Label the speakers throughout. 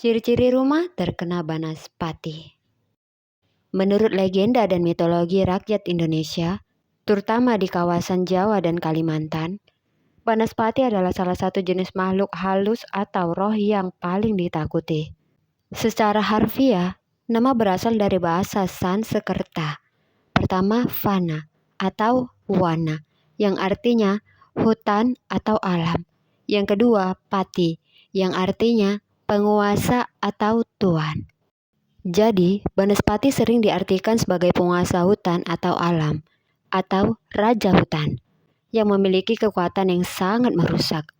Speaker 1: Ciri-ciri rumah terkena banaspati. Menurut legenda dan mitologi rakyat Indonesia, terutama di kawasan Jawa dan Kalimantan, banaspati adalah salah satu jenis makhluk halus atau roh yang paling ditakuti. Secara harfiah, nama berasal dari bahasa Sanskerta. Pertama, vana atau wana, yang artinya hutan atau alam. Yang kedua, pati, yang artinya penguasa atau tuan. Jadi, banaspati sering diartikan sebagai penguasa hutan atau alam, atau raja hutan, yang memiliki kekuatan yang sangat merusak.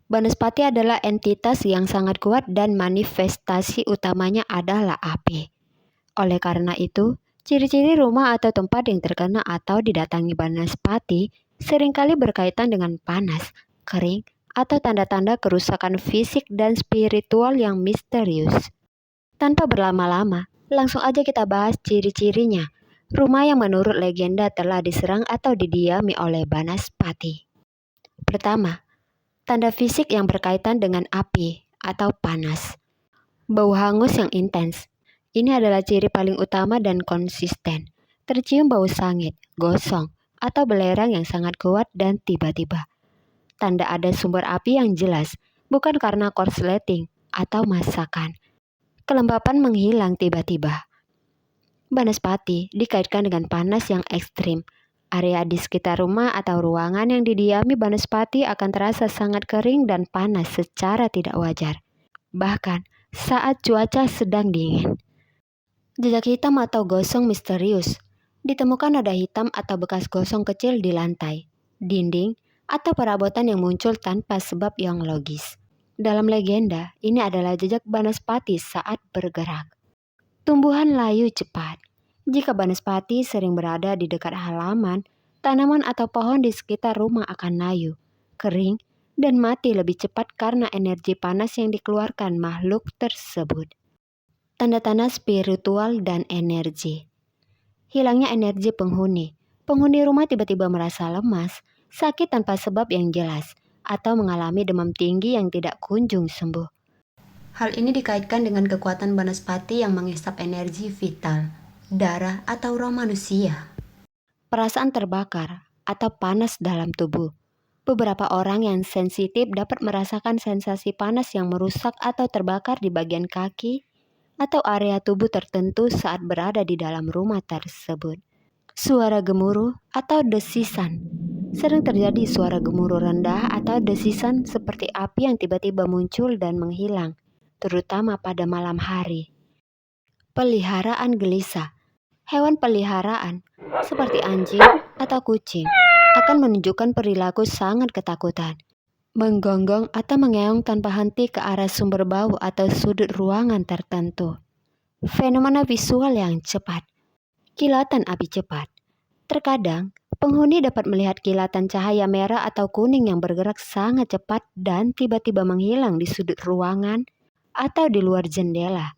Speaker 1: Banaspati adalah entitas yang sangat kuat dan manifestasi utamanya adalah api. Oleh karena itu, ciri-ciri rumah atau tempat yang terkena atau didatangi banaspati seringkali berkaitan dengan panas, kering, atau tanda-tanda kerusakan fisik dan spiritual yang misterius. Tanpa berlama-lama, langsung aja kita bahas ciri-cirinya. Rumah yang menurut legenda telah diserang atau didiami oleh banaspati. Pertama, tanda fisik yang berkaitan dengan api atau panas. Bau hangus yang intens. Ini adalah ciri paling utama dan konsisten. Tercium bau sangit, gosong, atau belerang yang sangat kuat dan tiba-tiba. Tanda ada sumber api yang jelas, bukan karena korsleting atau masakan. Kelembapan menghilang tiba-tiba. Banaspati dikaitkan dengan panas yang ekstrim. Area di sekitar rumah atau ruangan yang didiami banaspati akan terasa sangat kering dan panas secara tidak wajar. Bahkan saat cuaca sedang dingin. Jejak hitam atau gosong misterius. Ditemukan ada hitam atau bekas gosong kecil di lantai, dinding, atau perabotan yang muncul tanpa sebab yang logis. Dalam legenda, ini adalah jejak banaspati saat bergerak. Tumbuhan layu cepat. Jika banaspati sering berada di dekat halaman, tanaman atau pohon di sekitar rumah akan layu, kering, dan mati lebih cepat karena energi panas yang dikeluarkan makhluk tersebut. Tanda-tanda spiritual dan energi. Hilangnya energi penghuni. Penghuni rumah tiba-tiba merasa lemas, sakit tanpa sebab yang jelas, atau mengalami demam tinggi yang tidak kunjung sembuh. Hal ini dikaitkan dengan kekuatan banaspati yang menghisap energi vital, darah atau roh manusia. Perasaan terbakar atau panas dalam tubuh. Beberapa orang yang sensitif dapat merasakan sensasi panas yang merusak atau terbakar di bagian kaki atau area tubuh tertentu saat berada di dalam rumah tersebut. Suara gemuruh atau desisan. Sering terjadi suara gemuruh rendah atau desisan seperti api yang tiba-tiba muncul dan menghilang, terutama pada malam hari. Peliharaan gelisah. Hewan peliharaan, seperti anjing atau kucing, akan menunjukkan perilaku sangat ketakutan. Menggonggong atau mengeong tanpa henti ke arah sumber bau atau sudut ruangan tertentu. Fenomena visual yang cepat. Kilatan api cepat. Terkadang, penghuni dapat melihat kilatan cahaya merah atau kuning yang bergerak sangat cepat dan tiba-tiba menghilang di sudut ruangan atau di luar jendela.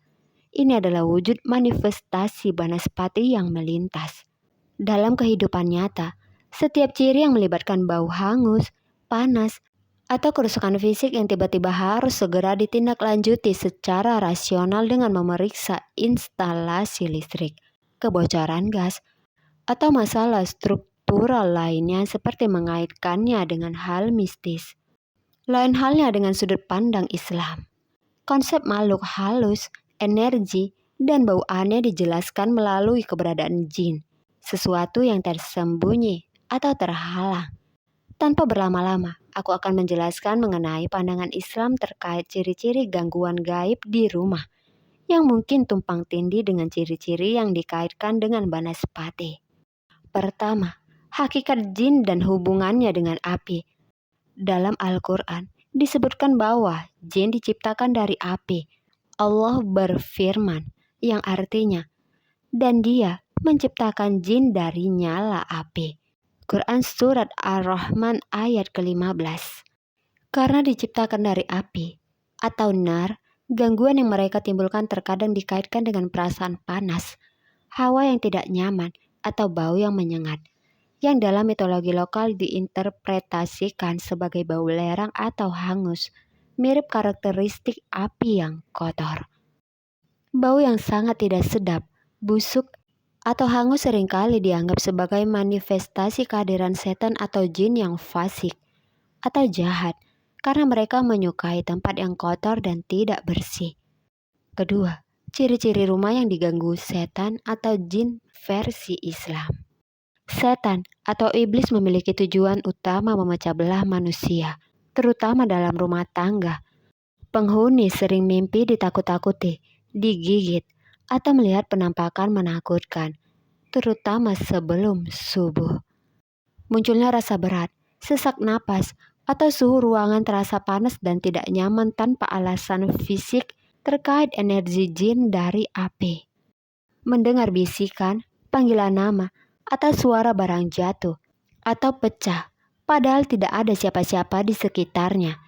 Speaker 1: Ini adalah wujud manifestasi banaspati yang melintas. Dalam kehidupan nyata, setiap ciri yang melibatkan bau hangus, panas, atau kerusakan fisik yang tiba-tiba harus segera ditindaklanjuti secara rasional dengan memeriksa instalasi listrik, kebocoran gas, atau masalah struktural lainnya seperti mengaitkannya dengan hal mistis. Lain halnya dengan sudut pandang Islam. Konsep makhluk halus, energi, dan bau aneh dijelaskan melalui keberadaan jin, sesuatu yang tersembunyi atau terhalang. Tanpa berlama-lama, aku akan menjelaskan mengenai pandangan Islam terkait ciri-ciri gangguan gaib di rumah, yang mungkin tumpang tindih dengan ciri-ciri yang dikaitkan dengan banaspati. Pertama, hakikat jin dan hubungannya dengan api. Dalam Al-Quran, disebutkan bahwa jin diciptakan dari api. Allah berfirman, yang artinya, dan Dia menciptakan jin dari nyala api. Quran Surat Ar-Rahman ayat ke-15. Karena diciptakan dari api atau nar, gangguan yang mereka timbulkan terkadang dikaitkan dengan perasaan panas, hawa yang tidak nyaman, atau bau yang menyengat, yang dalam mitologi lokal diinterpretasikan sebagai bau belerang atau hangus. mirip karakteristik api yang kotor. Bau yang sangat tidak sedap, busuk, atau hangus seringkali dianggap sebagai manifestasi kehadiran setan atau jin yang fasik atau jahat karena mereka menyukai tempat yang kotor dan tidak bersih. Kedua, ciri-ciri rumah yang diganggu setan atau jin versi Islam. Setan atau iblis memiliki tujuan utama memecah belah manusia, terutama dalam rumah tangga. Penghuni sering mimpi ditakut-takuti, digigit, atau melihat penampakan menakutkan, terutama sebelum subuh. Munculnya rasa berat, sesak napas, atau suhu ruangan terasa panas dan tidak nyaman tanpa alasan fisik terkait energi jin dari api. Mendengar bisikan, panggilan nama, atau suara barang jatuh atau pecah, padahal tidak ada siapa-siapa di sekitarnya.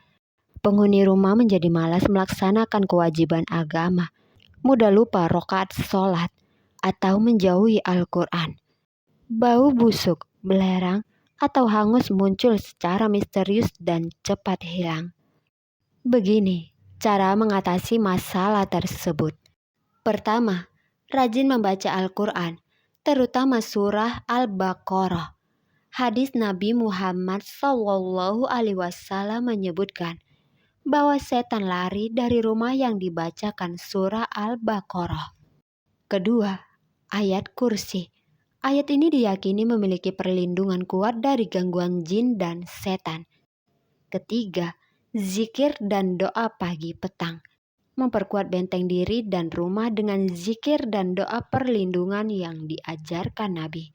Speaker 1: Penghuni rumah menjadi malas melaksanakan kewajiban agama, mudah lupa rakaat sholat, atau menjauhi Al-Quran. Bau busuk, belerang, atau hangus muncul secara misterius dan cepat hilang. Begini cara mengatasi masalah tersebut. Pertama, rajin membaca Al-Quran, terutama surah Al-Baqarah. Hadis Nabi Muhammad SAW menyebutkan bahwa setan lari dari rumah yang dibacakan surah Al-Baqarah. Kedua, ayat kursi. Ayat ini diyakini memiliki perlindungan kuat dari gangguan jin dan setan. Ketiga, zikir dan doa pagi petang. Memperkuat benteng diri dan rumah dengan zikir dan doa perlindungan yang diajarkan Nabi.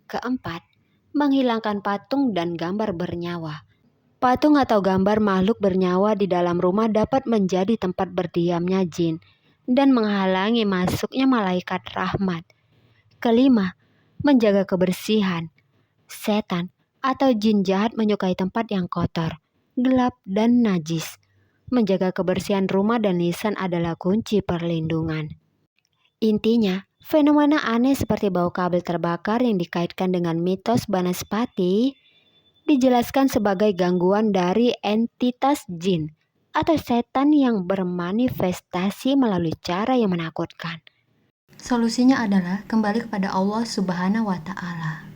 Speaker 1: Keempat, menghilangkan patung dan gambar bernyawa. Patung atau gambar makhluk bernyawa di dalam rumah dapat menjadi tempat berdiamnya jin dan menghalangi masuknya malaikat rahmat. Kelima, menjaga kebersihan. Setan atau jin jahat menyukai tempat yang kotor, gelap, dan najis. Menjaga kebersihan rumah dan lisan adalah kunci perlindungan. Intinya, fenomena aneh seperti bau kabel terbakar yang dikaitkan dengan mitos Banaspati dijelaskan sebagai gangguan dari entitas jin atau setan yang bermanifestasi melalui cara yang menakutkan. Solusinya adalah kembali kepada Allah Subhanahu wa Ta'ala.